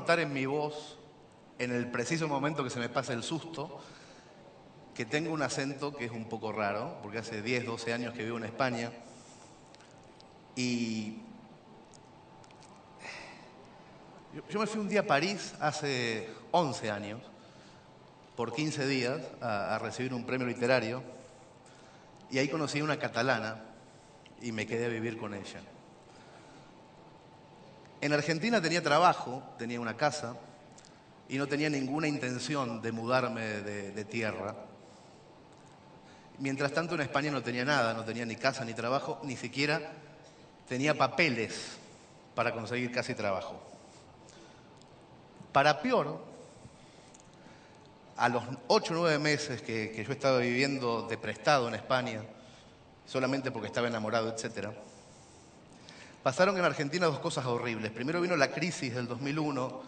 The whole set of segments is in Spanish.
notar en mi voz, en el preciso momento que se me pasa el susto, que tengo un acento que es un poco raro, porque hace 10, 12 años que vivo en España. Y yo me fui un día a París hace 11 años, por 15 días, a recibir un premio literario. Y ahí conocí a una catalana y me quedé a vivir con ella. En Argentina tenía trabajo, tenía una casa y no tenía ninguna intención de mudarme de tierra. Mientras tanto en España no tenía nada, no tenía ni casa ni trabajo, ni siquiera tenía papeles para conseguir casa y trabajo. Para peor, a los 8 o 9 meses que yo estaba viviendo de prestado en España, solamente porque estaba enamorado, etc., pasaron en Argentina dos cosas horribles. Primero vino la crisis del 2001,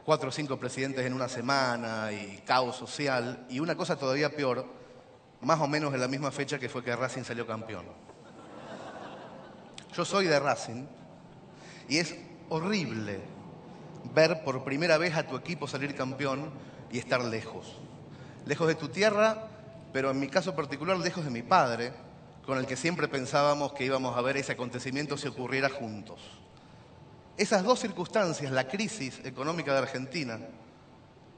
4 o 5 presidentes en una semana y caos social, y una cosa todavía peor, más o menos en la misma fecha que fue que Racing salió campeón. Yo soy de Racing y es horrible ver por primera vez a tu equipo salir campeón y estar lejos. Lejos de tu tierra, pero en mi caso particular lejos de mi padre, con el que siempre pensábamos que íbamos a ver ese acontecimiento si ocurriera juntos. Esas dos circunstancias, la crisis económica de Argentina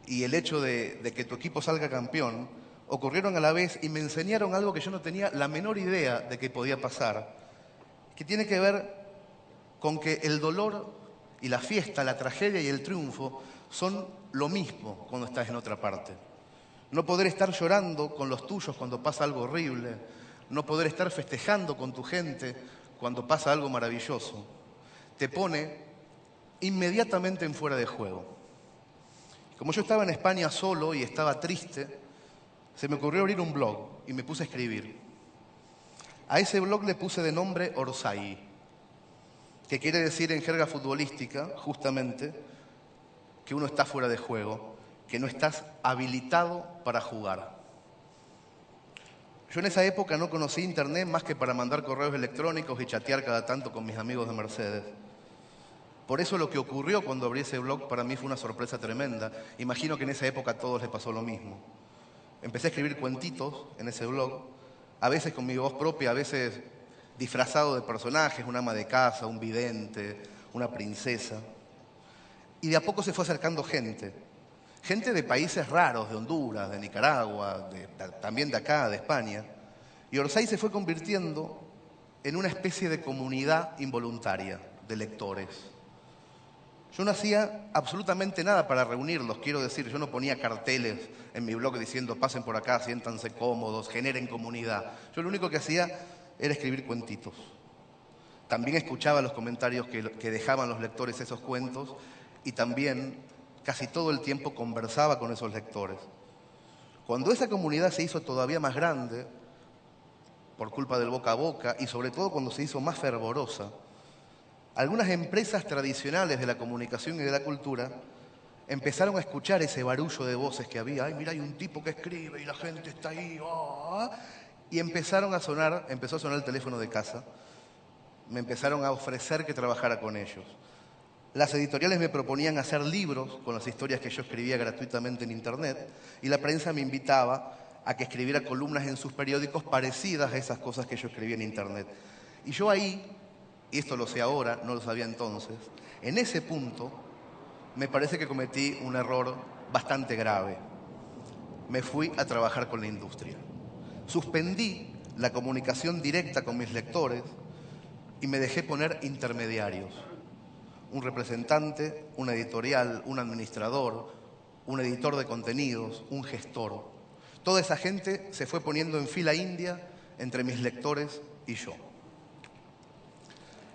y el hecho de que tu equipo salga campeón, ocurrieron a la vez y me enseñaron algo que yo no tenía la menor idea de que podía pasar, que tiene que ver con que el dolor y la fiesta, la tragedia y el triunfo son lo mismo cuando estás en otra parte. No poder estar llorando con los tuyos cuando pasa algo horrible, no poder estar festejando con tu gente cuando pasa algo maravilloso, te pone inmediatamente en fuera de juego. Como yo estaba en España solo y estaba triste, se me ocurrió abrir un blog y me puse a escribir. A ese blog le puse de nombre Orsay, que quiere decir en jerga futbolística, justamente, que uno está fuera de juego, que no estás habilitado para jugar. Yo en esa época no conocí internet más que para mandar correos electrónicos y chatear cada tanto con mis amigos de Mercedes. Por eso lo que ocurrió cuando abrí ese blog para mí fue una sorpresa tremenda. Imagino que en esa época a todos les pasó lo mismo. Empecé a escribir cuentitos en ese blog, a veces con mi voz propia, a veces disfrazado de personajes, un ama de casa, un vidente, una princesa. Y de a poco se fue acercando gente. Gente de países raros, de Honduras, de Nicaragua, también de acá, de España. Y Orsay se fue convirtiendo en una especie de comunidad involuntaria de lectores. Yo no hacía absolutamente nada para reunirlos, quiero decir, yo no ponía carteles en mi blog diciendo pasen por acá, siéntanse cómodos, generen comunidad. Yo lo único que hacía era escribir cuentitos. También escuchaba los comentarios que dejaban los lectores esos cuentos y también casi todo el tiempo conversaba con esos lectores. Cuando esa comunidad se hizo todavía más grande, por culpa del boca a boca, y sobre todo cuando se hizo más fervorosa, algunas empresas tradicionales de la comunicación y de la cultura empezaron a escuchar ese barullo de voces que había. Ay, mira, hay un tipo que escribe y la gente está ahí. Oh. Y empezó a sonar el teléfono de casa. Me empezaron a ofrecer que trabajara con ellos. Las editoriales me proponían hacer libros con las historias que yo escribía gratuitamente en internet y la prensa me invitaba a que escribiera columnas en sus periódicos parecidas a esas cosas que yo escribía en internet. Y yo ahí, y esto lo sé ahora, no lo sabía entonces, en ese punto me parece que cometí un error bastante grave. Me fui a trabajar con la industria. Suspendí la comunicación directa con mis lectores y me dejé poner intermediarios. Un representante, una editorial, un administrador, un editor de contenidos, un gestor. Toda esa gente se fue poniendo en fila india entre mis lectores y yo.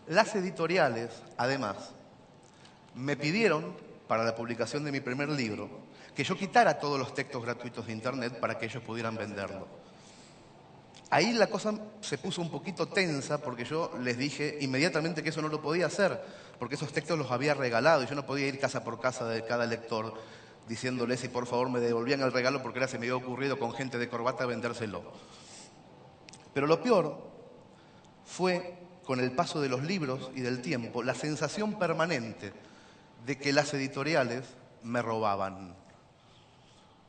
Las editoriales, además, me pidieron, para la publicación de mi primer libro, que yo quitara todos los textos gratuitos de internet para que ellos pudieran venderlo. Ahí la cosa se puso un poquito tensa porque yo les dije inmediatamente que eso no lo podía hacer, porque esos textos los había regalado y yo no podía ir casa por casa de cada lector diciéndoles si por favor me devolvían el regalo porque ahora se me había ocurrido con gente de corbata vendérselo. Pero lo peor fue, con el paso de los libros y del tiempo, la sensación permanente de que las editoriales me robaban.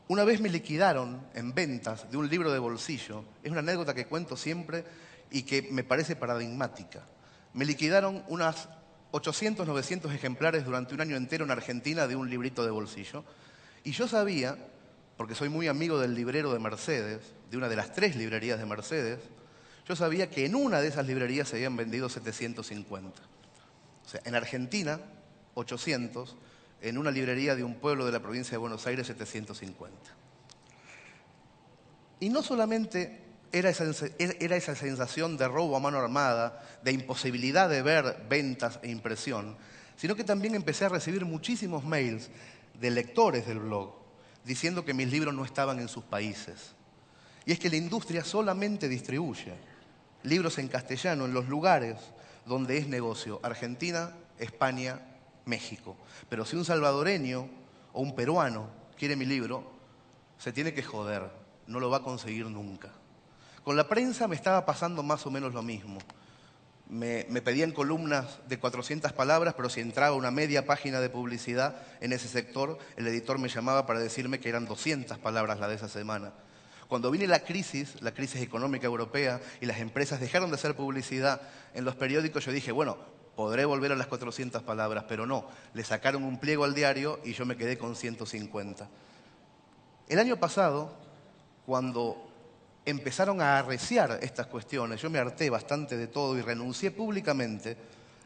Una vez me liquidaron en ventas de un libro de bolsillo. Es una anécdota que cuento siempre y que me parece paradigmática. Me liquidaron unas 800, 900 ejemplares durante un año entero en Argentina de un librito de bolsillo. Y yo sabía, porque soy muy amigo del librero de Mercedes, de una de las 3 librerías de Mercedes, yo sabía que en una de esas librerías se habían vendido 750. O sea, en Argentina, 800, en una librería de un pueblo de la provincia de Buenos Aires, 750. Y no solamente era esa sensación de robo a mano armada, de imposibilidad de ver ventas e impresión, sino que también empecé a recibir muchísimos mails de lectores del blog diciendo que mis libros no estaban en sus países. Y es que la industria solamente distribuye libros en castellano en los lugares donde es negocio: Argentina, España, México. Pero si un salvadoreño o un peruano quiere mi libro, se tiene que joder, no lo va a conseguir nunca. Con la prensa me estaba pasando más o menos lo mismo. Me pedían columnas de 400 palabras, pero si entraba una media página de publicidad en ese sector, el editor me llamaba para decirme que eran 200 palabras la de esa semana. Cuando vino la crisis económica europea, y las empresas dejaron de hacer publicidad en los periódicos, yo dije, bueno, podré volver a las 400 palabras, pero no. Le sacaron un pliego al diario y yo me quedé con 150. El año pasado, cuando empezaron a arreciar estas cuestiones, yo me harté bastante de todo y renuncié públicamente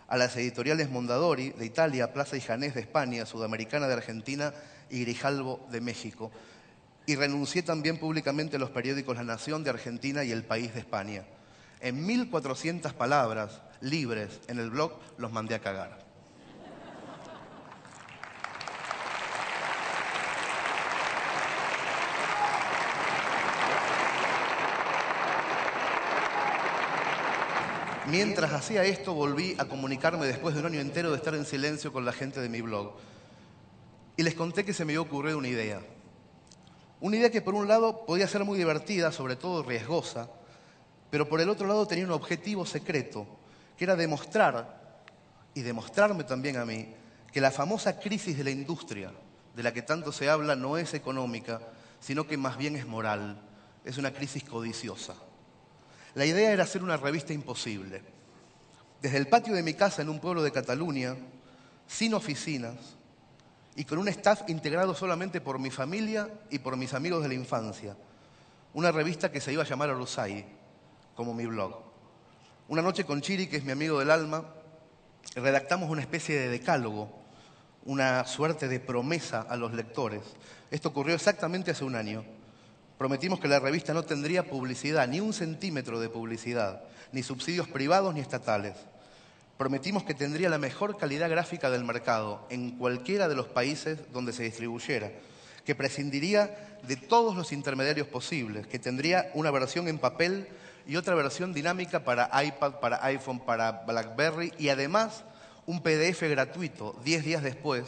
a las editoriales Mondadori de Italia, Plaza y Janés de España, Sudamericana de Argentina y Grijalbo de México. Y renuncié también públicamente a los periódicos La Nación de Argentina y El País de España. En 1400 palabras libres en el blog los mandé a cagar. Mientras hacía esto, volví a comunicarme después de un año entero de estar en silencio con la gente de mi blog. Y les conté que se me había ocurrido una idea. Una idea que por un lado podía ser muy divertida, sobre todo riesgosa, pero por el otro lado tenía un objetivo secreto, que era demostrar, y demostrarme también a mí, que la famosa crisis de la industria, de la que tanto se habla, no es económica, sino que más bien es moral. Es una crisis codiciosa. La idea era hacer una revista imposible. Desde el patio de mi casa en un pueblo de Cataluña, sin oficinas y con un staff integrado solamente por mi familia y por mis amigos de la infancia. Una revista que se iba a llamar Orosai, como mi blog. Una noche con Chiri, que es mi amigo del alma, redactamos una especie de decálogo, una suerte de promesa a los lectores. Esto ocurrió exactamente hace un año. Prometimos que la revista no tendría publicidad, ni un centímetro de publicidad, ni subsidios privados ni estatales. Prometimos que tendría la mejor calidad gráfica del mercado en cualquiera de los países donde se distribuyera, que prescindiría de todos los intermediarios posibles, que tendría una versión en papel y otra versión dinámica para iPad, para iPhone, para BlackBerry y además un PDF gratuito 10 días después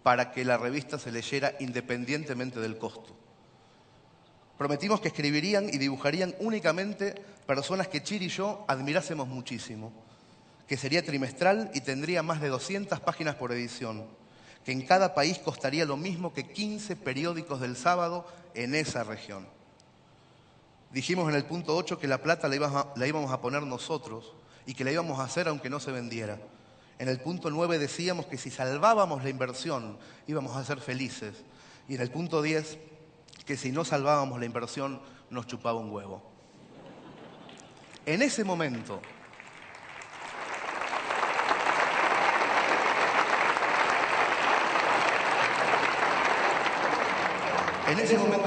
para que la revista se leyera independientemente del costo. Prometimos que escribirían y dibujarían únicamente personas que Chiri y yo admirásemos muchísimo, que sería trimestral y tendría más de 200 páginas por edición, que en cada país costaría lo mismo que 15 periódicos del sábado en esa región. Dijimos en el punto 8 que la plata la íbamos a poner nosotros y que la íbamos a hacer aunque no se vendiera. En el punto 9 decíamos que si salvábamos la inversión íbamos a ser felices. Y en el punto 10 que si no salvábamos la inversión nos chupaba un huevo. En ese momento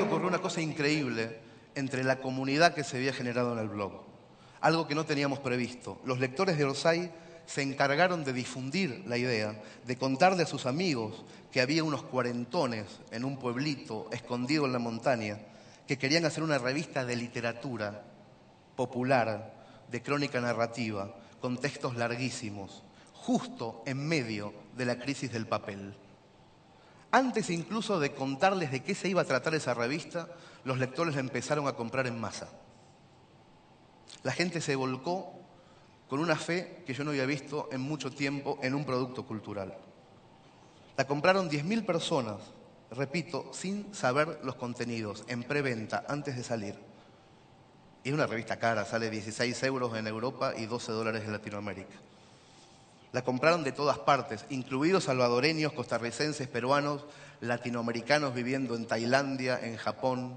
ocurrió una cosa increíble entre la comunidad que se había generado en el blog. Algo que no teníamos previsto. Los lectores de Orosai se encargaron de difundir la idea, de contarle a sus amigos que había unos cuarentones en un pueblito escondido en la montaña que querían hacer una revista de literatura popular, de crónica narrativa, con textos larguísimos, justo en medio de la crisis del papel. Antes incluso de contarles de qué se iba a tratar esa revista, los lectores la empezaron a comprar en masa. La gente se volcó con una fe que yo no había visto en mucho tiempo en un producto cultural. La compraron 10.000 personas, repito, sin saber los contenidos, en preventa, antes de salir. Es una revista cara, sale 16 euros en Europa y 12 dólares en Latinoamérica. La compraron de todas partes, incluidos salvadoreños, costarricenses, peruanos, latinoamericanos viviendo en Tailandia, en Japón.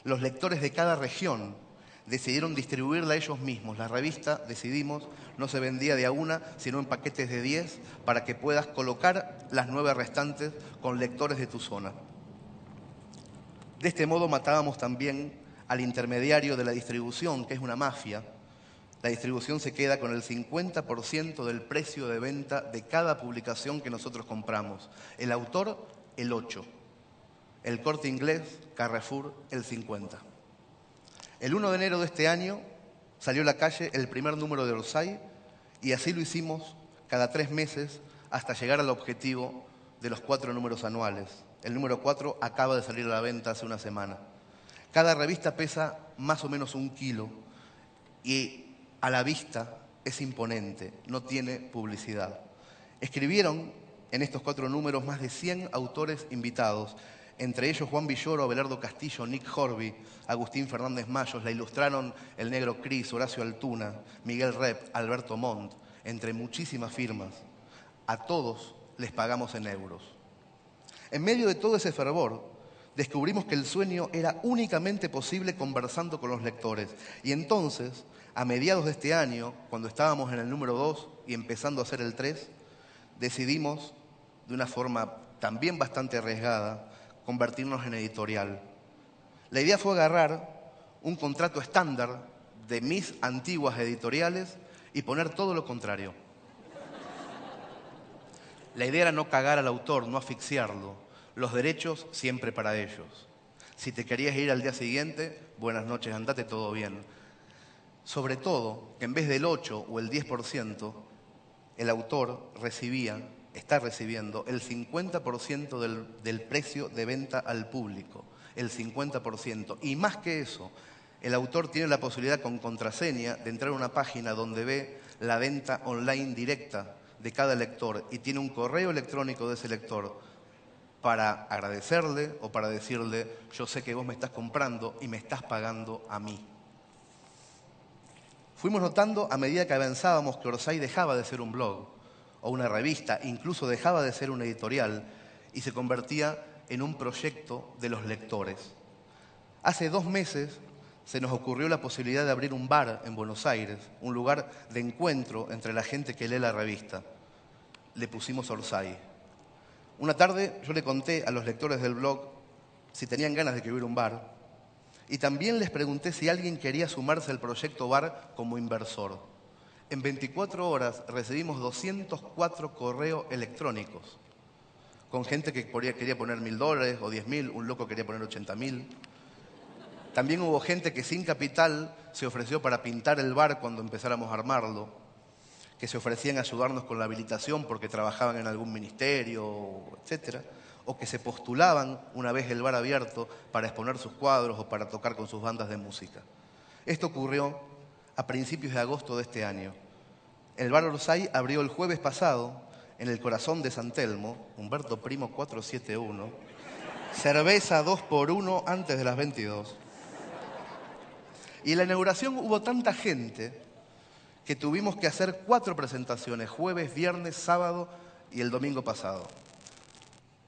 Los lectores de cada región decidieron distribuirla ellos mismos. La revista, decidimos, no se vendía de a una, sino en paquetes de 10, para que puedas colocar las 9 restantes con lectores de tu zona. De este modo matábamos también al intermediario de la distribución, que es una mafia. La distribución se queda con el 50% del precio de venta de cada publicación que nosotros compramos. El autor, el 8%. El Corte Inglés, Carrefour, el 50%. El 1 de enero de este año salió a la calle el primer número de Orsay y así lo hicimos cada 3 meses hasta llegar al objetivo de los 4 números anuales. El número 4 acaba de salir a la venta hace una semana. Cada revista pesa más o menos 1 kilo y a la vista es imponente, no tiene publicidad. Escribieron en estos 4 números más de 100 autores invitados, entre ellos Juan Villoro, Abelardo Castillo, Nick Horby, Agustín Fernández Mayos. La ilustraron el Negro Cris, Horacio Altuna, Miguel Rep, Alberto Montt, entre muchísimas firmas. A todos les pagamos en euros. En medio de todo ese fervor, descubrimos que el sueño era únicamente posible conversando con los lectores. Y entonces, a mediados de este año, cuando estábamos en el número 2 y empezando a hacer el 3, decidimos, de una forma también bastante arriesgada, convertirnos en editorial. La idea fue agarrar un contrato estándar de mis antiguas editoriales y poner todo lo contrario. La idea era no cagar al autor, no asfixiarlo. Los derechos siempre para ellos. Si te querías ir al día siguiente, buenas noches, andate, todo bien. Sobre todo, que en vez del 8 o el 10%, el autor está recibiendo el 50% del precio de venta al público, el 50%. Y más que eso, el autor tiene la posibilidad con contraseña de entrar a una página donde ve la venta online directa de cada lector y tiene un correo electrónico de ese lector para agradecerle o para decirle: yo sé que vos me estás comprando y me estás pagando a mí. Fuimos notando a medida que avanzábamos que Orsay dejaba de ser un blog o una revista, incluso dejaba de ser una editorial y se convertía en un proyecto de los lectores. Hace 2 meses se nos ocurrió la posibilidad de abrir un bar en Buenos Aires, un lugar de encuentro entre la gente que lee la revista. Le pusimos Orsay. Una tarde yo le conté a los lectores del blog si tenían ganas de que hubiera un bar y también les pregunté si alguien quería sumarse al proyecto bar como inversor. En 24 horas recibimos 204 correos electrónicos con gente que quería poner $1.000 o 10.000, un loco quería poner 80.000. También hubo gente que sin capital se ofreció para pintar el bar cuando empezáramos a armarlo, que se ofrecían a ayudarnos con la habilitación porque trabajaban en algún ministerio, etcétera, o que se postulaban una vez el bar abierto para exponer sus cuadros o para tocar con sus bandas de música. Esto ocurrió a principios de agosto de este año. El bar Orsay abrió el jueves pasado en el corazón de San Telmo, Humberto Primo 471, cerveza 2x1 antes de las 22. Y en la inauguración hubo tanta gente que tuvimos que hacer 4 presentaciones, jueves, viernes, sábado y el domingo pasado.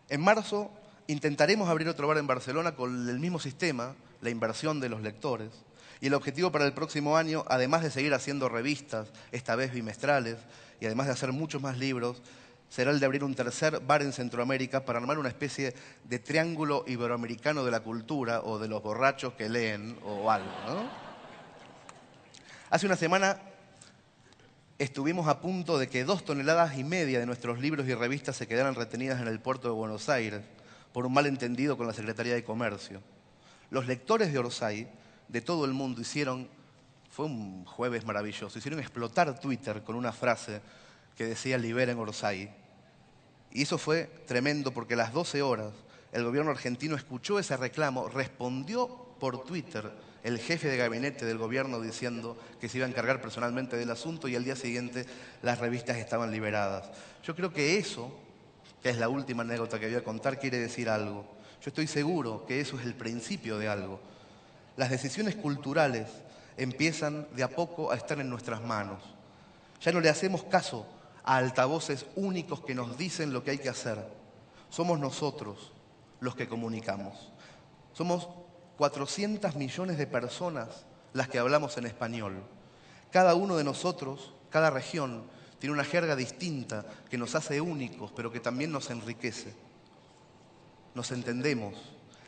En marzo intentaremos abrir otro bar en Barcelona con el mismo sistema, la inversión de los lectores. Y el objetivo para el próximo año, además de seguir haciendo revistas, esta vez bimestrales, y además de hacer muchos más libros, será el de abrir un tercer bar en Centroamérica para armar una especie de triángulo iberoamericano de la cultura o de los borrachos que leen o algo, ¿no? Hace una semana estuvimos a punto de que 2,5 toneladas de nuestros libros y revistas se quedaran retenidas en el puerto de Buenos Aires por un malentendido con la Secretaría de Comercio. Los lectores de Orsay de todo el mundo fue un jueves maravilloso, hicieron explotar Twitter con una frase que decía "liberen Orsay". Y eso fue tremendo porque a las 12 horas el gobierno argentino escuchó ese reclamo, respondió por Twitter el jefe de gabinete del gobierno diciendo que se iba a encargar personalmente del asunto y al día siguiente las revistas estaban liberadas. Yo creo que eso que es la última anécdota que voy a contar, quiere decir algo. Yo estoy seguro que eso es el principio de algo. Las decisiones culturales empiezan de a poco a estar en nuestras manos. Ya no le hacemos caso a altavoces únicos que nos dicen lo que hay que hacer. Somos nosotros los que comunicamos. Somos 400 millones de personas las que hablamos en español. Cada uno de nosotros, cada región, tiene una jerga distinta que nos hace únicos, pero que también nos enriquece. Nos entendemos.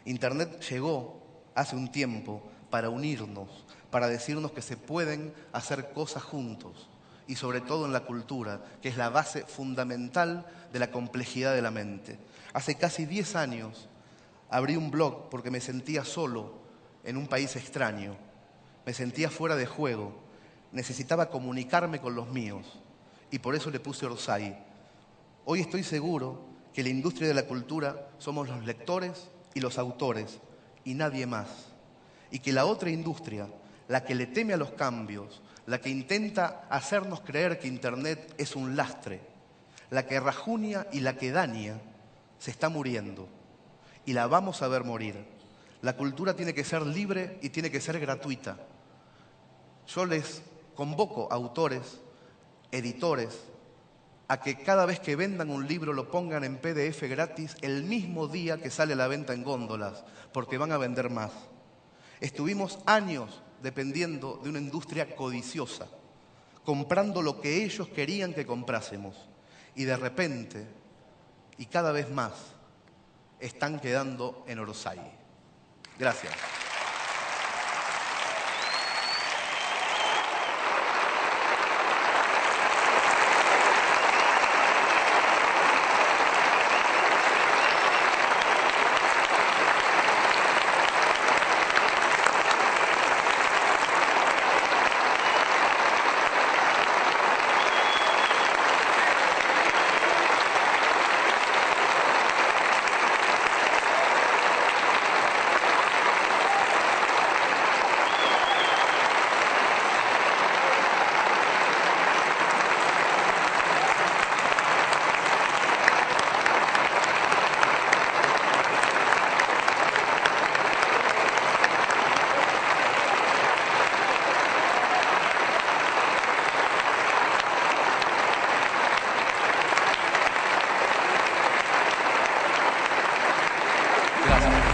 Internet llegó hace un tiempo para unirnos, para decirnos que se pueden hacer cosas juntos, y sobre todo en la cultura, que es la base fundamental de la complejidad de la mente. Hace casi 10 años abrí un blog porque me sentía solo en un país extraño, me sentía fuera de juego, necesitaba comunicarme con los míos, y por eso le puse Orsay. Hoy estoy seguro que la industria de la cultura somos los lectores y los autores, y nadie más. Y que la otra industria, la que le teme a los cambios, la que intenta hacernos creer que Internet es un lastre, la que rajunia y la que daña, se está muriendo. Y la vamos a ver morir. La cultura tiene que ser libre y tiene que ser gratuita. Yo les convoco a autores, editores, a que cada vez que vendan un libro lo pongan en PDF gratis el mismo día que sale a la venta en góndolas, porque van a vender más. Estuvimos años dependiendo de una industria codiciosa, comprando lo que ellos querían que comprásemos. Y de repente, y cada vez más, están quedando en Orsay. Gracias. Gracias.